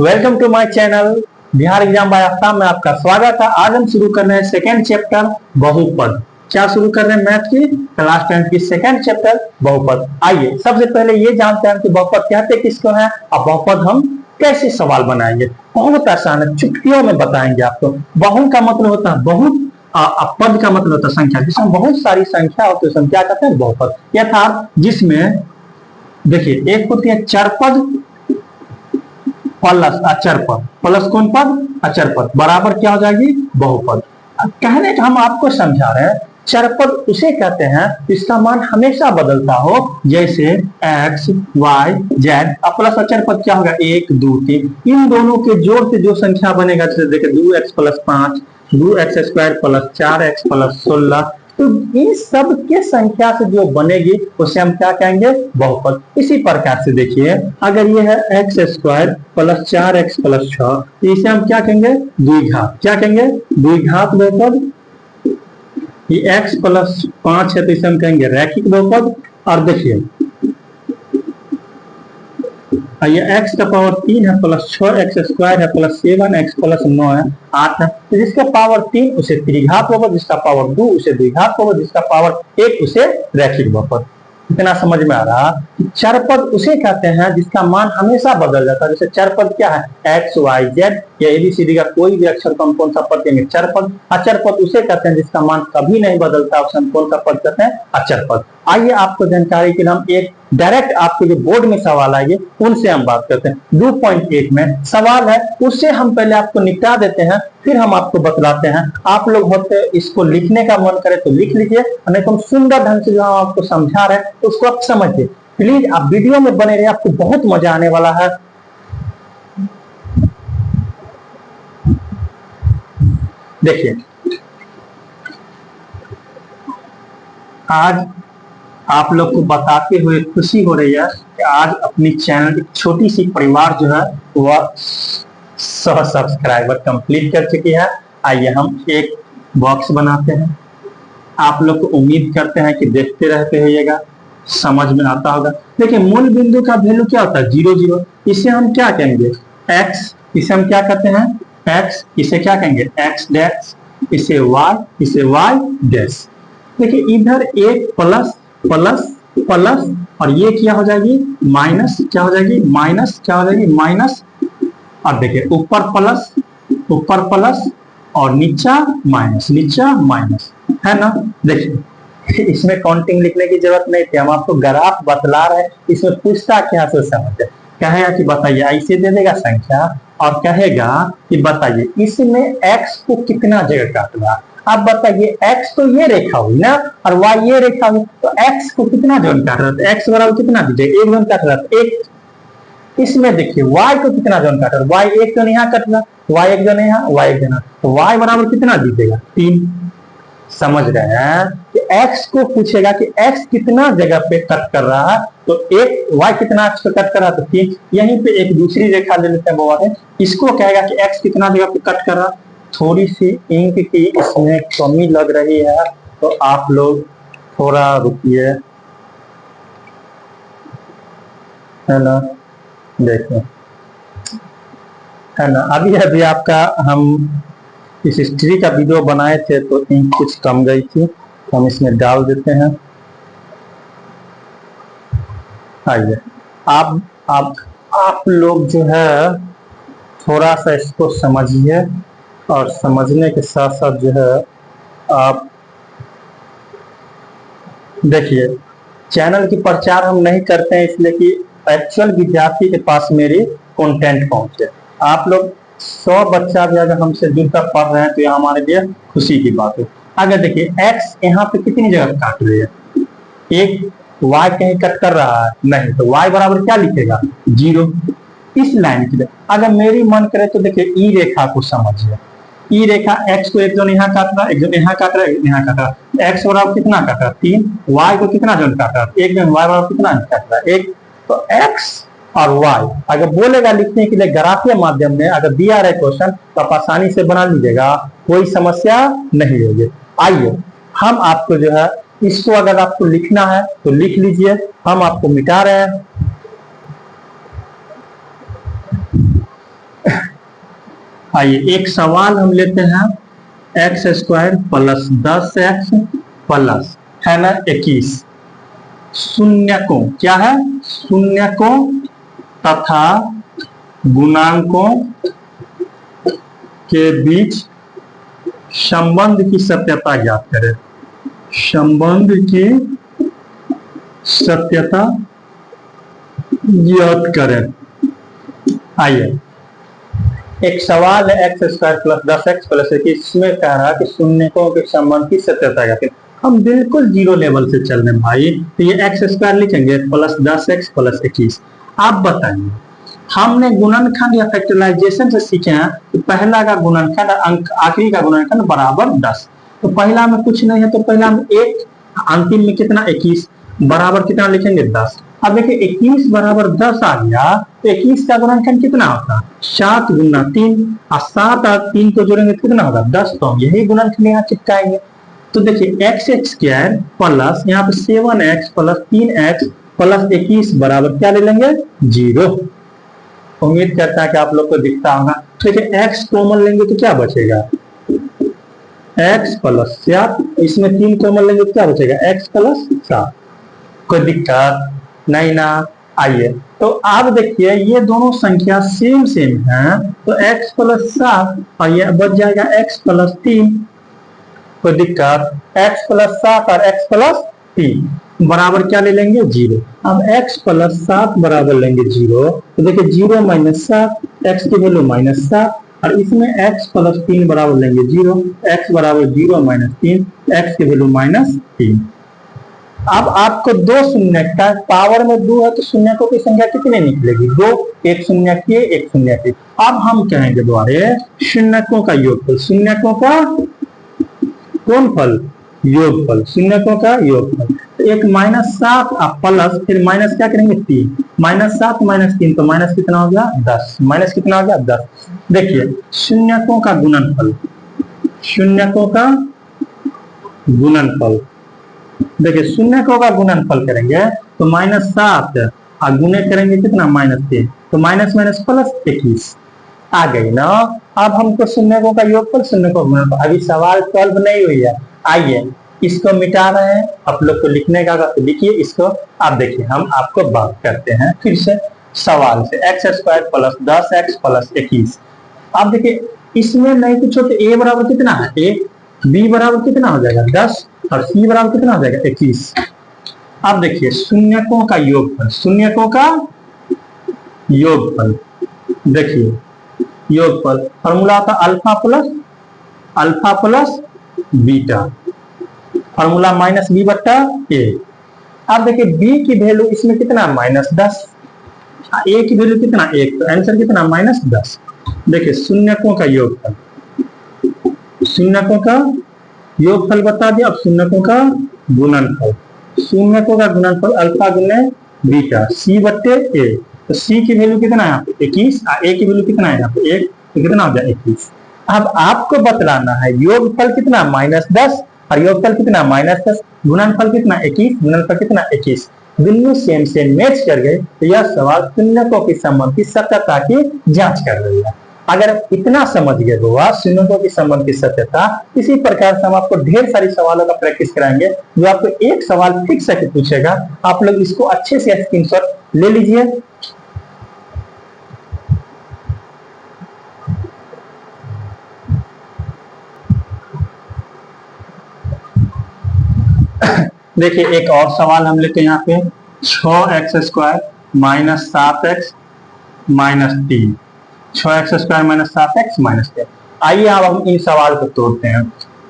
Welcome to my channel Bihar exam by Aftab में आपका स्वागत है। आज हम शुरू कर रहे हैं सेकेंड चैप्टर बहुपद। क्या शुरू कर रहे हैं? मैथ की क्लास 10 की सेकेंड चैप्टर बहुपद। आइए सबसे पहले ये जानते हैं कि बहुपद कहते किसको है और बहुपद हम कैसे सवाल बनाएंगे। बहुत आसान है, चुटकियों में बताएंगे आपको। बहु का मतलब होता है बहुत, पद का मतलब होता है संख्या। जिसमें बहुत सारी संख्या होती है क्या कहते हैं? बहुपद। यथार्थ जिसमें देखिए एक होती है चर पद प्लस अचर पद, प्लस कौन पद? अचर पद, बराबर क्या हो जाएगी? बहुपद। कहने का हम आपको समझा रहे हैं, चर पद उसे कहते हैं जिसका मान हमेशा बदलता हो, जैसे x, y, z। अब प्लस अचर पद क्या होगा? 1, 2, 3। इन दोनों के जोड़ से जो संख्या बनेगा, जैसे देखिए 2x plus 5, 2x square plus 4x plus 16। तो इन सब के संख्या से जो बनेगी उसे हम क्या कहेंगे? बहुपद। इसी प्रकार से देखिए, अगर ये है x square plus 4x plus 6, तो इसे हम क्या कहेंगे? द्विघात। क्या कहेंगे? द्विघात बहुपद। ये x प्लस 5 है तो इसे हम कहेंगे रैखिक बहुपद। और देखिए ये x का पावर 3 है प्लस 6x स्क्वायर है प्लस 7x प्लस 9 है 8 है। तो जिसका पावर 3 उसे त्रिघात बहुपद, जिसका पावर 2 उसे द्विघात बहुपद, जिसका पावर 1 उसे रैखिक बहुपद। इतना समझ में आ रहा कि चर पद उसे कहते हैं जिसका मान हमेशा बदल जाता है। जैसे चर पद क्या है? x, y, z या ABCD का कोई भी अक्षर को हम कौन सा पद कहेंगे? चर पद। अचर पद उसे कहते हैं जिसका मान कभी नहीं बदलता, उसे हम कौन सा पद कहते हैं? अचर पद। आइए आपको जानकारी के नाम एक डायरेक्ट आपके जो बोर्ड में सवाल आएंगे उनसे हम बात करते हैं। 2.1 में सवाल है, उससे हम पहले आपको निपटा देते हैं, फिर हम आपको बतलाते हैं। आप लोग होते इसको लिखने का मन करे तो लिख लीजिए, नहीं तो हम सुंदर ढंग से जो हम आपको समझा रहे हैं उसको आप समझिए। प्लीज आप वीडियो में बने रहिए, आपको बहुत मजा आने वाला है। देखिए आज आप लोग को बताते हुए खुशी हो रही है कि आज अपनी चैनल की छोटी सी परिवार जो है वह 100 सब्सक्राइबर कंप्लीट कर चुकी है। आइए हम एक बॉक्स बनाते हैं। आप लोग को उम्मीद करते हैं कि देखते रहते होइएगा, समझ में आता होगा। देखिए मूल बिंदु का वैल्यू क्या होता है? 0, 0। इसे हम क्या कहेंगे? x। इसे हम क्या कहते हैं? x। इसे क्या कहेंगे? x dash. इसे y, इसे y डैश। देखिए इधर एक प्लस प्लस प्लस और ये क्या हो जाएगी? माइनस। क्या हो जाएगी? माइनस। क्या हो जाएगी? माइनस। और देखिए ऊपर प्लस और नीचा माइनस, नीचा माइनस, है ना? देखिए इसमें काउंटिंग लिखने की जरूरत नहीं थी, हम आपको ग्राफ बतला रहे हैं। इसमें पूछता क्या से समझे, कहेगा कि बताइए, ऐसे दे देगा संख्या और कहेगा कि बताइए इसमें x को कितना जगह काटना। अब बताइए x तो ये रेखा हुई ना और y ये रेखा हुई, तो x को कितना जगह काट रहा था? x बराबर कितना दीजिए? 1 जन काट रहा था, 1। इसमें देखिए y को कितना जन काट रहा है? y 1 जन यहाँ कट रहा, y 1 जन यहाँ, y 1 जन, तो y बराबर कितना दीजिएगा? 3। समझ रहे हैं कि x को पूछेगा कि x कितना जगह पे कट कर रहा है, तो एक y कितना x पे कट कर रहा है, तो 3। यहीं पे एक दूसरी रेखा ले लेते हैं वो वाले, इसको कहेगा कि x कितना जगह पे कट कर रहा है। थोड़ी सी इंक की इसमें कमी लग रही है तो आप लोग थोड़ा रुकिए, है ना? देखिए, है ना? अभी आपका हम इस हिस्ट्री का वीडियो बनाए थे तो इंक कुछ कम गई थी, हम इसमें डाल देते हैं। आइए आप लोग जो है थोड़ा सा इसको समझिए और समझने के साथ साथ जो है आप देखिए, चैनल की प्रचार हम नहीं करते हैं इसलिए कि एक्चुअल विद्यार्थी के पास मेरी कंटेंट पहुंचे। आप लोग 100 बच्चा भी अगर हमसे जुड़कर पढ़ रहे हैं तो यह हमारे लिए खुशी की बात है। अगर देखिए x यहाँ पे कितनी जगह काट रही है? एक y कहीं कट कर रहा है नहीं, तो y बराबर क्या लिखेगा? 0। इस लाइन की अगर मेरी मन करे तो देखिए ई रेखा को समझिए। ई रेखा x को एक जन यहाँ काट रहा है, एक जन यहाँ काट रहा है, यहाँ काट रहा है। x बराबर कितना काट रहा है? 3। y को कितना जन काट रहा है? एक जन। y बराबर कितना काट रहा है? 1। तो x और y अगर बोलेगा लिखने के लिए ग्राफ के माध्यम में, अगर दिया रहे क्वेश्चन तो आप आसानी से बना लीजिएगा, कोई समस्या नहीं होगी। आइए हम आपको जो है इसको अगर आपको लिखना है तो लिख लीजिए, हम आपको मिटा रहे हैं। आइए एक सवाल हम लेते हैं, x square plus 10x plus है ना 21 शून्यकों, क्या है शून्यकों तथा गुणांकों के बीच संबंध की सत्यता ज्ञात करें। संबंध की सत्यता ज्ञात करें। आइए एक सवाल है, x square plus 10x plus 21, इसमें कह रहा है कि शून्यकों के संबंध की सत्यता ज्ञात करें। हम बिल्कुल जीरो लेवल से चल रहे हैं भाई, तो ये एक्स स्क्वायर लिखेंगे प्लस 10x प्लस 21। आप बताइए, हमने गुणनखंड या फैक्टराइजेशन से सीखे हैं तो पहला का गुणनखंड अंक आखिरी का गुणनखंड बराबर 10। तो पहला में कुछ नहीं है, तो पहला में 1, अंतिम में कितना 21 बराबर कितना लिखेंगे 10। अब देखिए 21 बराबर 10 आ गया, तो 21 का गुणनखंड कितना होता है 7 गुना 3, और 7 और 3 को जोड़ेंगे तो कितना होगा 10। तो हम यही गुणनखंड यहाँ चिपकाएंगे। तो देखिए एक्स स्क्वायर प्लस यहाँ पे 7x प्लस 3x प्लस 21 बराबर क्या ले लेंगे 0। उम्मीद करता है कि आप लोग को दिखता होगा। ठीक है, x कॉमन लेंगे तो क्या बचेगा x प्लस 7, इसमें 3 कॉमन लेंगे तो क्या बचेगा x प्लस 7। कोई दिक्कत नहीं ना। आइए तो आप देखिए ये दोनों संख्या सेम है, तो x प्लस 7 और ये बच जाएगा x प्लस 3। कोई दिक्कत, x प्लस 7 और x प्लस 3 बराबर क्या ले लेंगे 0। अब x प्लस 7 बराबर लेंगे 0, तो देखिए 0 माइनस 7, x की वैल्यू माइनस 7, और इसमें x प्लस 3 बराबर लेंगे 0, x बराबर 0 माइनस 3, x की वैल्यू माइनस 3। अब आपको दो शून्य का पावर में 2 है, तो शून्यकों की संख्या कितनी निकलेगी 2, एक शून्य की एक शून्य की। अब हम कहेंगे द्वारे शून्यकों का योगफल, शून्यकों का कौन फल योगफल, शून्यकों का योगफल। तो एक माइनस 7 और प्लस फिर माइनस क्या करेंगे 3, माइनस 7 माइनस 3 तो माइनस कितना हो गया 10, माइनस कितना हो गया 10। देखिए शून्यकों का गुणनफल, शून्यकों का गुणनफल, देखिए शून्यकों का गुणनफल करेंगे तो माइनस 7 और गुणे करेंगे कितना माइनस 3, तो माइनस माइनस प्लस 21 आ गई ना। अब हमको शून्यकों का योगफल शून्यकों का गुणनफल, अभी सवाल सॉल्व नहीं हुई है। आइए इसको मिटा रहे हैं, आप लोग को लिखने का तो लिखिए इसको। आप देखिए हम आपको बात करते हैं फिर से सवाल से, x square plus 10x plus 21। आप देखिए इसमें नहीं कुछ हो तो a बराबर कितना है 1, b बराबर कितना हो जाएगा 10 और c बराबर कितना हो जाएगा 21। अब देखिए शून्यकों का योगफल, शून्यकों का योगफल, देखिए योगफल फॉर्मूला था alpha plus beta, formula minus B बट्टा ए। अब देखिए b की वैल्यू इसमें कितना माइनस 10, a की वैल्यू कितना 1, तो आंसर कितना माइनस 10। देखिए शून्यकों का योगफल, शून्यकों का योगफल बता दिया। अब शून्यकों का गुणनफल, शून्यकों का गुणनफल अल्फा गुने बीटा c बट्टे ए। तो c की वैल्यू कितना है यहाँ पे 21, a की वैल्यू कितना है यहाँ पे 1, तो कितना हो जाए 21। अब आपको बतलाना है योगफल कितना माइनस 10 और योगफल कितना माइनस 10, गुणनफल कितना 21, गुणनफल कितना 21, दोनों सेम सेम मैच कर गए। तो यह सवाल शून्यकों के संबंध की सत्यता की जांच कर रही है। अगर इतना समझ गए हुआ शून्यकों के संबंध की सत्यता, इसी प्रकार से हम आपको ढेर सारी सवालों का प्रैक्टिस कराएंगे जो आपको एक सवाल फिक्स करके पूछेगा। आप लोग इसको अच्छे से स्क्रीनशॉट ले लीजिए। देखिए एक और सवाल हम लेते हैं यहाँ पे 6x square minus 7x minus 3, 6x square minus 7x minus 3। आइए अब हम इन सवाल को तोड़ते हैं।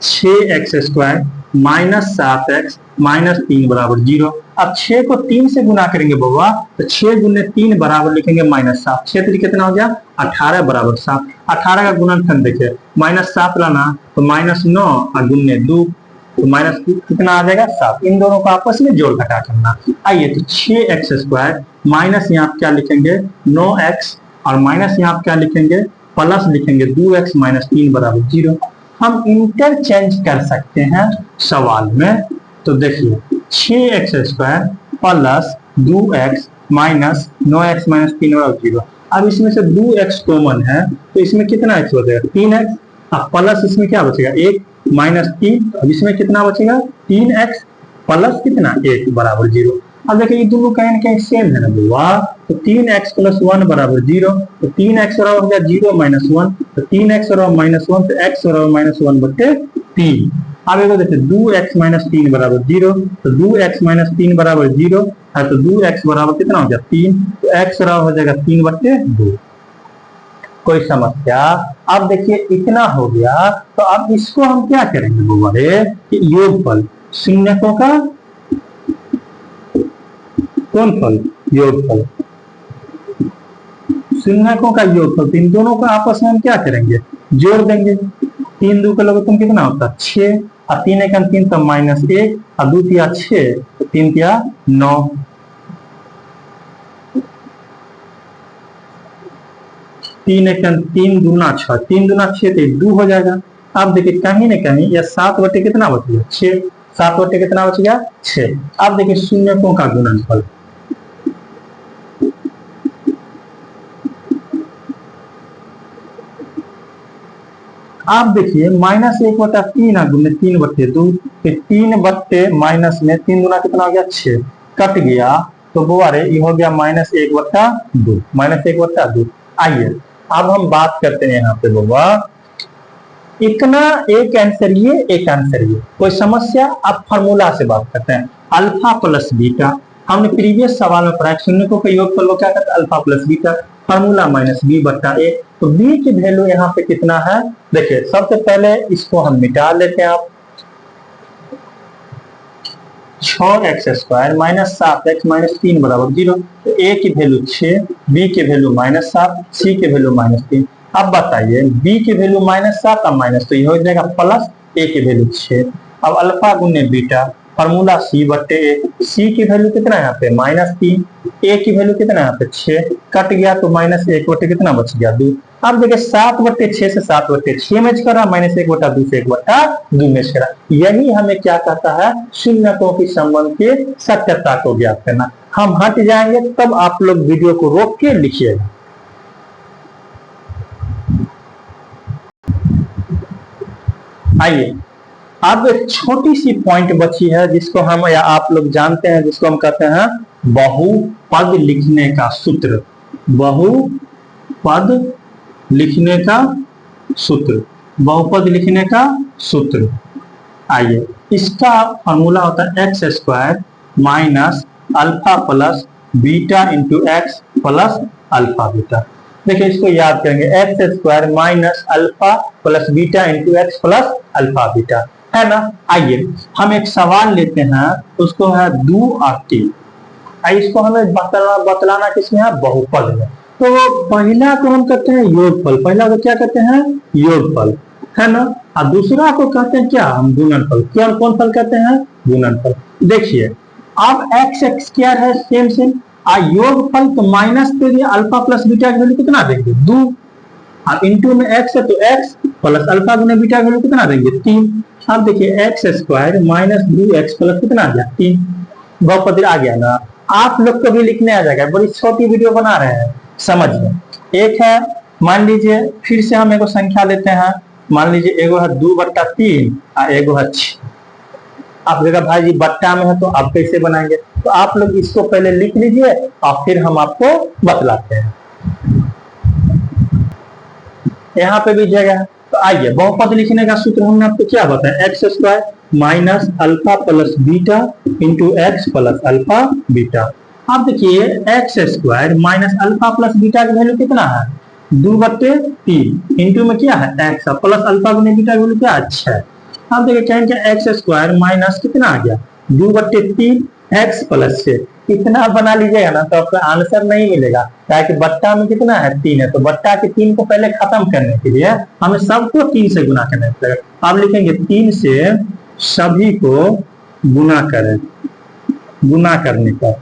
6x square minus 7x minus 3 बराबर 0। अब 6 को 3 से गुना करेंगे बउआ, तो 6 गुने 3 बराबर लिखेंगे माइनस 7, 6 3 कितना हो गया 18 बराबर 7। 18 का गुणनखंड देखिए माइनस 7 लाना तो माइनस 9 और गुने 2 तो माइनस कितना आ जाएगा 7। इन दोनों को आपस में जोड़ घटा करना। आइए तो 6x स्क्वायर माइनस यहाँ क्या लिखेंगे 9x और माइनस यहाँ क्या लिखेंगे प्लस लिखेंगे 2x माइनस 3 बराबर 0। हम इंटरचेंज कर सकते हैं सवाल में। तो देखिए 6x square plus 2x minus 9x minus 3 बराबर 0। अब इसमें से 2x कॉमन है तो इसमें कितना x बचेगा 3x। अब प्लस इसमें क्या बचेगा 1 माइनस 3, अब इसमें कितना बचेगा 3x प्लस कितना 1 बराबर 0। अब देखिए ये दोनों कहीं ना कहीं सेम है ना बुआ, तो 3x प्लस 1 बराबर 0, तो 3x बराबर हो गया 0 माइनस 1, तो 3x बराबर माइनस 1, तो x बराबर माइनस 1 बटे 3। अब एक देखिए 2x माइनस 3 बराबर 0, तो 2x माइनस 3 बराबर 0 है, तो 2x बराबर कितना हो गया 3, तो x बराबर हो जाएगा 3 बटे 2। कोई समस्या? अब देखिए इतना हो गया, तो अब इसको हम क्या करेंगे बुआ रे, योगफल शून्यकों का कौन फल योगफल, शून्यकों का योगफल, इन दोनों का आपस में हम क्या करेंगे जोड़ देंगे। 3 2 का लघुत्तम कितना होता है 6, और 3 1 3 तो माइनस 1, और 2 तिया 6, 3 तिया 9, 3 1 3 दूना 6, 3 दूना 6 तो 2 हो जाएगा। अब देखिए कहीं ना कहीं यह 7 बटे कितना बच गया 6, 7 बटे कितना बच गया 6। अब देखिए शून्यकों का गुणनफल, आप देखिए माइनस 1 बटा 3 गुने 3 बटे 2, 3 बटे माइनस में 3 गुना कितना हो गया 6, कट गया तो बुआरे ये हो गया माइनस 1 बटा 2, माइनस 1 बटा 2। आइए अब हम बात करते हैं यहाँ पे बुआ, इतना एक आंसर ये एक आंसर ये, कोई समस्या? अब फार्मूला से बात करते हैं, अल्फा प्लस बीटा। हमने प्रीवियस सवाल में पढ़ा शून्यकों का योगफल क्या करता है alpha plus beta, formula minus B बटा ए। तो बी की वैल्यू यहाँ पे कितना है, देखिए सबसे पहले इसको हम मिटा लेते हैं। आप 6x² माइनस 7x माइनस 3 बराबर 0, तो ए की वैल्यू 6, बी की वैल्यू माइनस 7, सी की वैल्यू माइनस 3। अब बताइए बी की वैल्यू माइनस 7 और माइनस, तो ये हो जाएगा प्लस, ए की वैल्यू 6। अब अल्फा गुने बीटा, फॉर्मूला सी बटे ए, सी की वैल्यू कितना है यहाँ पे माइनस 3, ए की वैल्यू कितना है यहाँ पे 6, कट गया तो माइनस 1 बटे कितना बच गया 2। अब देखिए 7 बटे 6 से 7 बटे 6 मैच करा, माइनस 1 बटा 2 से 1 बटा 2 मैच करा। यही हमें क्या कहता है शून्यकों की संबंध के सत्यता को ज्ञात करना। हम हट जाएंगे तब आप लोग वीडियो को रोक के लिखिएगा। आइए अब एक छोटी सी पॉइंट बची है जिसको हम या आप लोग जानते हैं, जिसको हम कहते हैं बहुपद लिखने का सूत्र, बहुपद लिखने का सूत्र, बहुपद लिखने का सूत्र। आइए इसका फॉर्मूला होता है x² minus alpha plus beta into x plus alpha beta. देखिए इसको याद करेंगे, x² minus alpha plus beta into x plus alpha beta, है ना। आइए हम एक सवाल लेते हैं, उसको है 2 और 3। इसको हमें बतलाना किसमें है बहुपद में। तो पहला को हम कहते हैं योगफल, पहला को क्या कहते हैं योगफल, है ना। और दूसरा को कहते हैं क्या हम गुणनफल। कौन फल कहते हैं गुणनफल। देखिए अब x² है सेम सेम, योगफल तो माइनस पे दिया, अल्फा प्लस बीटा की वैल्यू कितना देंगे 2, अब इंटू में x है तो x प्लस अल्फा गुने बीटा की वैल्यू कितना देंगे 3। अब देखिए x² माइनस 2x प्लस कितना आ गया 3, बहुपद आ गया ना। आप लोग को भी लिखने आ जाएगा, बड़ी छोटी वीडियो बना रहे हैं समझ में। एक है मान लीजिए फिर से हम एगो संख्या लेते हैं, मान लीजिए एगो है 2 बट्टा 3 और एगो है 6। आप देखा भाई जी बट्टा में है तो आप कैसे बनाएंगे, तो आप लोग इसको पहले लिख लीजिए और फिर हम आपको बतलाते हैं। यहाँ पे भी जगह है, तो आइए बहुपद लिखने का सूत्र हमने आपको क्या बताया, x² minus alpha plus beta into x plus alpha beta. अब देखिए x² minus alpha plus beta की वैल्यू कितना है 2/3 इंटू में क्या है x प्लस अल्फा गुने बीटा की वैल्यू क्या है 6। अब देखिए कहेंगे x² माइनस कितना आ गया 2/3 x प्लस 6, इतना बना लीजिएगा ना तो आपका आंसर नहीं मिलेगा, ताकि बट्टा में कितना है 3 है, तो बट्टा के 3 को पहले खत्म करने के लिए हमें सबको 3 से गुना करना पड़ेगा। अब लिखेंगे 3 से सभी को गुना करें, गुना करने का।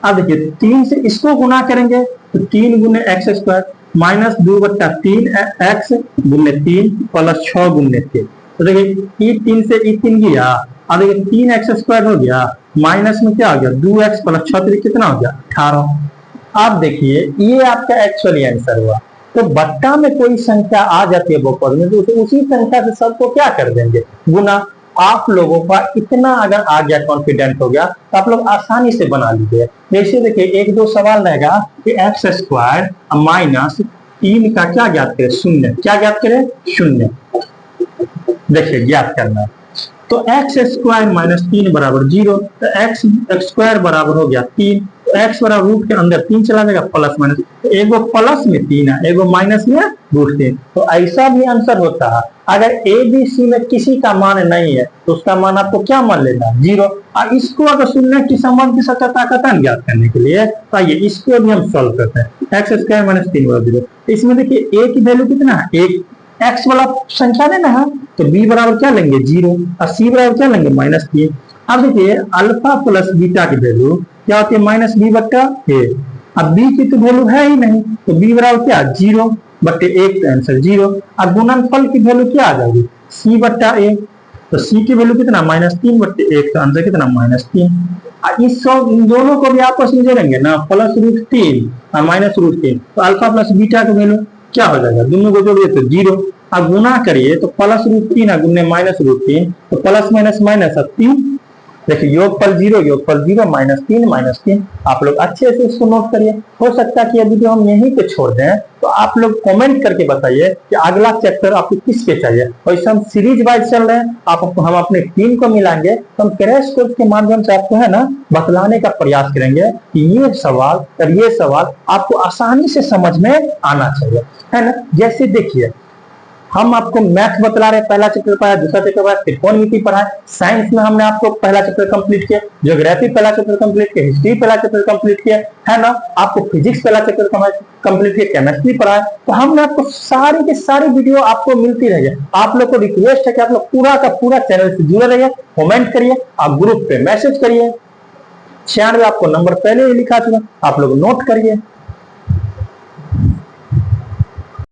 अब देखिए 3 से इसको गुना करेंगे तो 3 गुने x² माइनस 2/3 x गुने 3 प्लस 6 गुने 3। तो देखिए ये 3 से ये 3 गया, अब देखिए 3x² हो गया, माइनस में क्या हो गया 2x प्लस 6 कितना हो गया 18। आप देखिए ये आपका एक्चुअली आंसर हुआ। तो बट्टा में कोई संख्या आ जाती है बहुपद में, तो उसी संख्या से सबको क्या कर देंगे, गुना। आप लोगों का इतना अगर आ गया, कॉन्फिडेंट हो गया, तो आप लोग आसानी से बना लीजिए। जैसे देखिए एक दो सवाल रहेगा कि एक्स स्क्वायर माइनस 3 का क्या ज्ञात करें, शून्य। क्या ज्ञात करें, शून्य। देखिए ज्ञात करना है। तो एक्स स्क्वायर माइनस 3 बराबर 0, तो एक्स स्क्वायर बराबर हो गया 3, तो एक्स बराबर रूट के अंदर 3 चला जाएगा, प्लस माइनस, तो एगो प्लस में 3 है, एगो माइनस में रूट 3। तो ऐसा भी आंसर होता है। अगर ए बी सी में किसी का मान नहीं है तो उसका मान आपको क्या मान लेना है, 0। और इसको अगर शून्य की संबंध की सत्यता का कथन ज्ञात करने के लिए, तो आइए इसको भी हम सॉल्व करते हैं। एक्स स्क्वायर माइनस 3 बराबर 0, इसमें देखिए ए की वैल्यू कितना है, एक एक्स वाला संख्या देना है, तो बी बराबर क्या लेंगे, 0, और सी बराबर क्या लेंगे, -3। अब देखिए अल्फा प्लस बीटा की वैल्यू क्या होती है, माइनस बी बट्टा ए। अब बी की तो वैल्यू है ही नहीं, तो बी बराबर क्या, 0 बट्टे 1, तो आंसर 0। अब गुणनफल की वैल्यू क्या आ जाएगी, सी बट्टा ए, तो सी की वैल्यू कितना, -3 बट्टे 1, तो आंसर कितना, -3। इस सब इन दोनों को भी आपस में जोड़ेंगे ना, +√3 और -√3, तो अल्फा प्लस बीटा की वैल्यू क्या हो जाएगा, दोनों को जोड़िए तो 0। अब गुना करिए तो +√3 है गुने -√3, तो प्लस माइनस माइनस 3। देखिए योगफल 0 योगफल 0, -3 -3। आप लोग अच्छे से इसको नोट करिए। हो सकता है कि अभी जो हम यहीं पे छोड़ दें, तो आप लोग कमेंट करके बताइए कि अगला चैप्टर आपको किस पे चाहिए। वैसे हम सीरीज वाइज चल रहे हैं, हम अपने टीम को मिलाएंगे, तो हम क्रैश कोर्स के माध्यम से आपको है ना बतलाने का प्रयास करेंगे कि ये सवाल और ये सवाल आपको आसानी से समझ में आना चाहिए, है ना। जैसे देखिए हम आपको मैथ बतला रहे, पहला चैप्टर पढ़ाया, दूसरा चैप्टर पढ़ाया, त्रिकोणमिति पढ़ाया। साइंस में हमने आपको पहला चैप्टर कंप्लीट किया, ज्योग्राफी पहला चैप्टर कंप्लीट किया, हिस्ट्री पहला चैप्टर कंप्लीट किया, है ना। आपको फिजिक्स पहला चैप्टर कंप्लीट किया, केमिस्ट्री पढ़ाया। तो हमने आपको सारी के सारी वीडियो आपको मिलती रही है। आप लोग को रिक्वेस्ट है कि आप लोग पूरा का पूरा चैनल से जुड़े रहिए, कमेंट करिए, आप ग्रुप पे मैसेज करिए। 96 आपको नंबर पहले ही लिखा चुका, आप लोग नोट करिए।